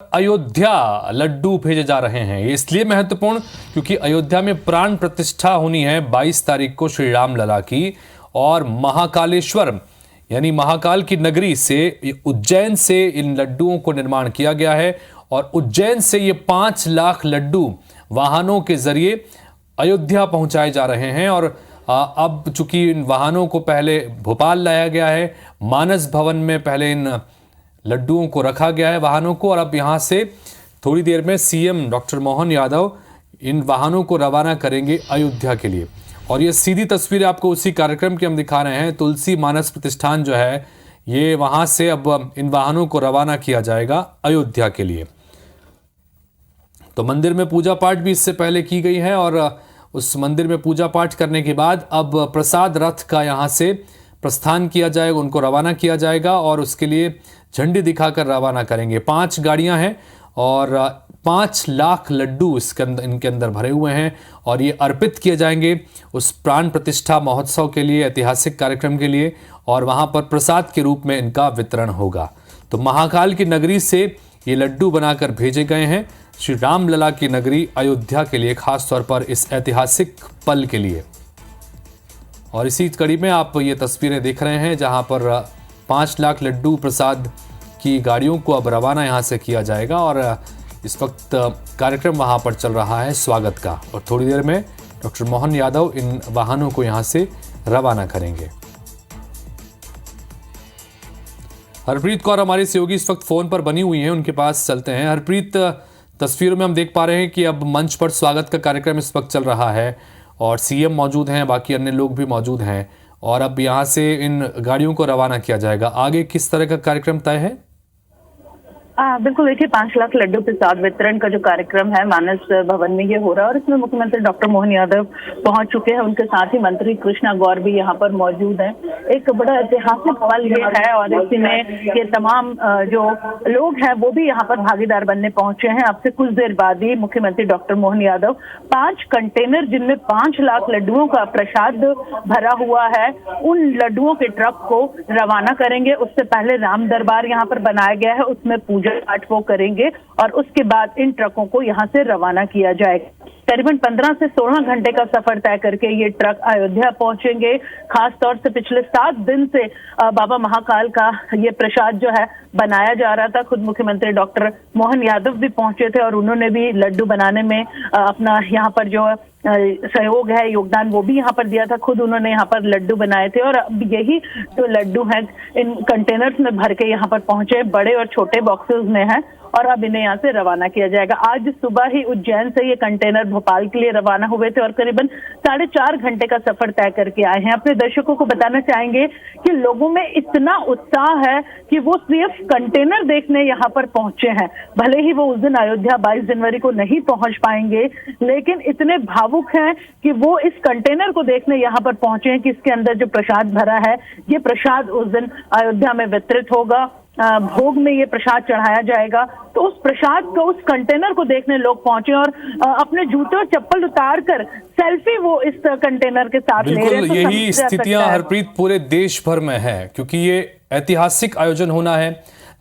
अयोध्या लड्डू भेजे जा रहे हैं। ये इसलिए महत्वपूर्ण क्योंकि अयोध्या में प्राण प्रतिष्ठा होनी है 22 तारीख को श्री राम लला की। और महाकालेश्वर यानी महाकाल की नगरी से उज्जैन से इन लड्डुओं को निर्माण किया गया है और उज्जैन से ये 5 लाख लड्डू वाहनों के जरिए अयोध्या पहुंचाए जा रहे हैं। और अब चूंकि इन वाहनों को पहले भोपाल लाया गया है, मानस भवन में पहले इन लड्डुओं को रखा गया है वाहनों को, और अब यहां से थोड़ी देर में सीएम डॉक्टर मोहन यादव इन वाहनों को रवाना करेंगे अयोध्या के लिए। और ये सीधी तस्वीर आपको उसी कार्यक्रम की हम दिखा रहे हैं। तुलसी मानस प्रतिष्ठान जो है ये वहां से अब इन वाहनों को रवाना किया जाएगा अयोध्या के लिए। तो मंदिर में पूजा पाठ भी इससे पहले की गई है और उस मंदिर में पूजा पाठ करने के बाद अब प्रसाद रथ का यहाँ से प्रस्थान किया जाएगा, उनको रवाना किया जाएगा और उसके लिए झंडी दिखाकर रवाना करेंगे। 5 गाड़ियां हैं और 5 लाख लड्डू इनके अंदर भरे हुए हैं और ये अर्पित किए जाएंगे उस प्राण प्रतिष्ठा महोत्सव के लिए, ऐतिहासिक कार्यक्रम के लिए, और वहां पर प्रसाद के रूप में इनका वितरण होगा। तो महाकाल की नगरी से ये लड्डू बनाकर भेजे गए हैं श्री राम लला की नगरी अयोध्या के लिए, खास तौर पर इस ऐतिहासिक पल के लिए। और इसी कड़ी में आप ये तस्वीरें देख रहे हैं जहां पर 5 लाख लड्डू प्रसाद की गाड़ियों को अब रवाना यहां से किया जाएगा और इस वक्त कार्यक्रम वहां पर चल रहा है स्वागत का। और थोड़ी देर में डॉक्टर मोहन यादव इन वाहनों को यहां से रवाना करेंगे। हरप्रीत कौर हमारी सहयोगी इस वक्त फोन पर बनी हुई हैं, उनके पास चलते हैं। हरप्रीत, तस्वीरों में हम देख पा रहे हैं कि अब मंच पर स्वागत का कार्यक्रम इस वक्त चल रहा है और सीएम मौजूद हैं, बाकी अन्य लोग भी मौजूद हैं और अब यहां से इन गाड़ियों को रवाना किया जाएगा। आगे किस तरह का कार्यक्रम तय है? बिल्कुल, देखिए 5 लाख लड्डू प्रसाद वितरण का जो कार्यक्रम है मानस भवन में ये हो रहा है और इसमें मुख्यमंत्री डॉक्टर मोहन यादव पहुंच चुके हैं। उनके साथ ही मंत्री कृष्णा गौर भी यहाँ पर मौजूद हैं। एक बड़ा ऐतिहासिक पल ये है और इसमें ये तमाम जो लोग हैं वो भी यहाँ पर भागीदार बनने पहुंचे हैं। अब से कुछ देर बाद ही मुख्यमंत्री डॉक्टर मोहन यादव 5 कंटेनर जिनमें 5 लाख लड्डुओं का प्रसाद भरा हुआ है, उन लड्डुओं के ट्रक को रवाना करेंगे। उससे पहले राम दरबार यहाँ पर बनाया गया है, उसमें पूजा पाठ वो करेंगे और उसके बाद इन ट्रकों को यहां से रवाना किया जाएगा। करीबन 15 से 16 घंटे का सफर तय करके ये ट्रक अयोध्या पहुंचेंगे। खास तौर से पिछले 7 दिन से बाबा महाकाल का ये प्रसाद जो है बनाया जा रहा था। खुद मुख्यमंत्री डॉक्टर मोहन यादव भी पहुंचे थे और उन्होंने भी लड्डू बनाने में अपना यहाँ पर जो सहयोग है, योगदान, वो भी यहाँ पर दिया था। खुद उन्होंने यहाँ पर लड्डू बनाए थे और अब यही जो लड्डू हैं इन कंटेनर्स में भर के यहाँ पर पहुंचे, बड़े और छोटे बॉक्सेस में है और अब इन्हें यहाँ से रवाना किया जाएगा। आज सुबह ही उज्जैन से ये कंटेनर भोपाल के लिए रवाना हुए थे और करीबन 4.5 घंटे का सफर तय करके आए हैं। अपने दर्शकों को बताना चाहेंगे कि लोगों में इतना उत्साह है कि वो सिर्फ कंटेनर देखने यहाँ पर पहुंचे हैं। भले ही वो उस दिन अयोध्या 22 जनवरी को नहीं पहुंच पाएंगे, लेकिन इतने भावुक हैं कि वो इस कंटेनर को देखने यहाँ पर पहुंचे हैं कि इसके अंदर जो प्रसाद भरा है ये प्रसाद उस दिन अयोध्या में वितरित होगा। भोग में ये प्रसाद चढ़ाया जाएगा। तो उस प्रसाद को, उस कंटेनर को देखने लोग पहुंचे और अपने जूते और चप्पल उतार कर सेल्फी वो इस कंटेनर के साथ ले रहे हैं। बिल्कुल यही स्थितियां हरप्रीत पूरे देश भर में है क्योंकि ये ऐतिहासिक आयोजन होना है।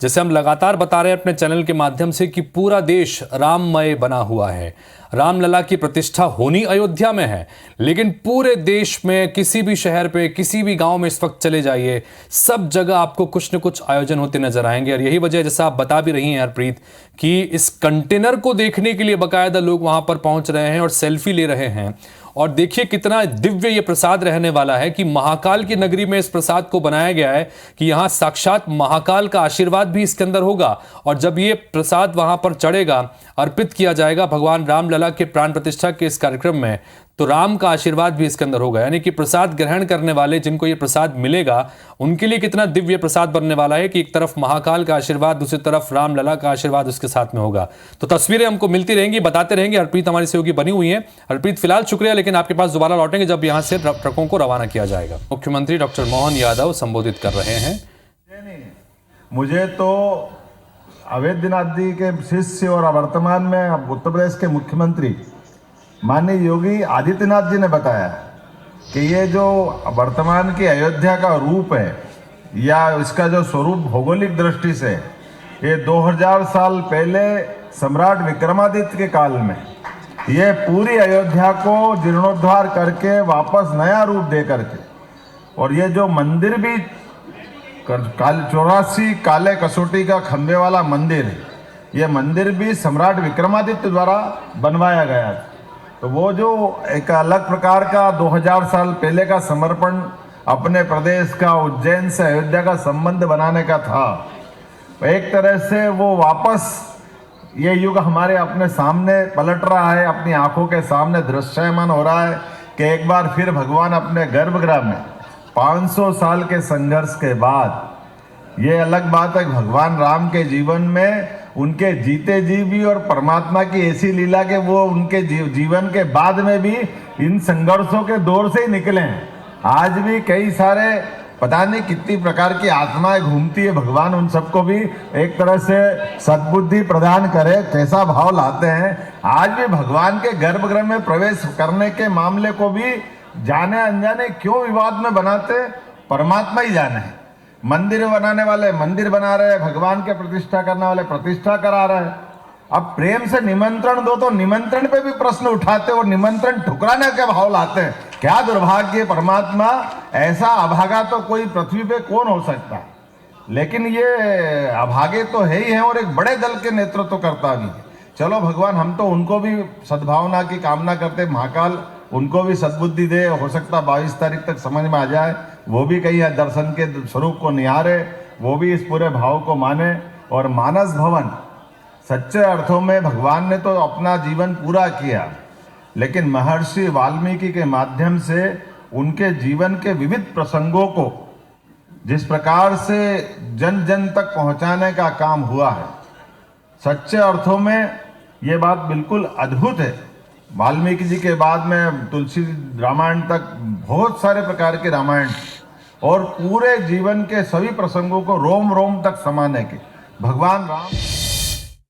जैसे हम लगातार बता रहे हैं अपने चैनल के माध्यम से कि पूरा देश राममय बना हुआ है। रामलला की प्रतिष्ठा होनी अयोध्या में है, लेकिन पूरे देश में किसी भी शहर पे, किसी भी गांव में इस वक्त चले जाइए, सब जगह आपको कुछ न कुछ आयोजन होते नजर आएंगे। और यही वजह, जैसा आप बता भी रही हैं हरप्रीत, कि इस कंटेनर को देखने के लिए बाकायदा लोग वहां पर पहुंच रहे हैं और सेल्फी ले रहे हैं। और देखिए कितना दिव्य ये प्रसाद रहने वाला है कि महाकाल की नगरी में इस प्रसाद को बनाया गया है कि यहां साक्षात महाकाल का आशीर्वाद भी इसके अंदर होगा। और जब ये प्रसाद वहां पर चढ़ेगा, अर्पित किया जाएगा भगवान रामलला के प्राण प्रतिष्ठा के इस कार्यक्रम में, तो राम का आशीर्वाद भी इसके अंदर होगा। यानी कि प्रसाद ग्रहण करने वाले जिनको ये प्रसाद मिलेगा उनके लिए कितना दिव्य प्रसाद बनने वाला है कि एक तरफ महाकाल का आशीर्वाद, दूसरी तरफ रामलला का आशीर्वाद उसके साथ में होगा। तो तस्वीरें हमको मिलती रहेंगी, बताते रहेंगे। हरप्रीत हमारी सहयोगी बनी हुई है। हरप्रीत, फिलहाल शुक्रिया, लेकिन आपके पास दोबारा लौटेंगे जब यहाँ से ट्रकों को रवाना किया जाएगा। मुख्यमंत्री डॉक्टर मोहन यादव संबोधित कर रहे हैं। मुझे तो अवैधनाथ जी के शिष्य और वर्तमान में उत्तर प्रदेश के मुख्यमंत्री माननीय योगी आदित्यनाथ जी ने बताया कि ये जो वर्तमान की अयोध्या का रूप है या इसका जो स्वरूप भौगोलिक दृष्टि से ये 2000 साल पहले सम्राट विक्रमादित्य के काल में ये पूरी अयोध्या को जीर्णोद्धार करके वापस नया रूप दे करके, और ये जो मंदिर भी 84 काले कसौटी का खंबे वाला मंदिर है, ये मंदिर भी सम्राट विक्रमादित्य द्वारा बनवाया गया था। तो वो जो एक अलग प्रकार का 2000 साल पहले का समर्पण अपने प्रदेश का, उज्जैन से अयोध्या का संबंध बनाने का था, एक तरह से वो वापस ये युग हमारे अपने सामने पलट रहा है, अपनी आंखों के सामने दृश्यमान हो रहा है कि एक बार फिर भगवान अपने गर्भगृह में 500 साल के संघर्ष के बाद, ये अलग बात है भगवान राम के जीवन में उनके जीते जी भी और परमात्मा की ऐसी लीला कि वो उनके जीवन के बाद में भी इन संघर्षों के दौर से ही निकले हैं। आज भी कई सारे पता नहीं कितनी प्रकार की आत्माएं घूमती है, भगवान उन सबको भी एक तरह से सद्बुद्धि प्रदान करे, कैसा भाव लाते हैं। आज भी भगवान के गर्भगृह में प्रवेश करने के मामले को भी जाने अनजाने क्यों विवाद में बनाते, परमात्मा ही जाने है। मंदिर बनाने वाले मंदिर बना रहे हैं, भगवान के प्रतिष्ठा करने वाले प्रतिष्ठा करा रहे हैं। अब प्रेम से निमंत्रण दो तो निमंत्रण पे भी प्रश्न उठाते और निमंत्रण ठुकराने के भाव लाते हैं। क्या दुर्भाग्य परमात्मा, ऐसा अभागा तो कोई पृथ्वी पे कौन हो सकता है। लेकिन ये अभागे तो है ही हैं और एक बड़े दल के नेतृत्व करता भी है। चलो भगवान, हम तो उनको भी सद्भावना की कामना करते, महाकाल उनको भी सद्बुद्धि दे, हो सकता 22 तारीख तक समझ में आ जाए, वो भी कहीं दर्शन के स्वरूप को निहारे, वो भी इस पूरे भाव को माने। और मानस भवन सच्चे अर्थों में भगवान ने तो अपना जीवन पूरा किया, लेकिन महर्षि वाल्मीकि के माध्यम से उनके जीवन के विविध प्रसंगों को जिस प्रकार से जन जन तक पहुंचाने का काम हुआ है, सच्चे अर्थों में ये बात बिल्कुल अद्भुत है। वाल्मीकि जी के बाद में तुलसी रामायण तक बहुत सारे प्रकार के रामायण और पूरे जीवन के सभी प्रसंगों को रोम रोम तक समाने के भगवान राम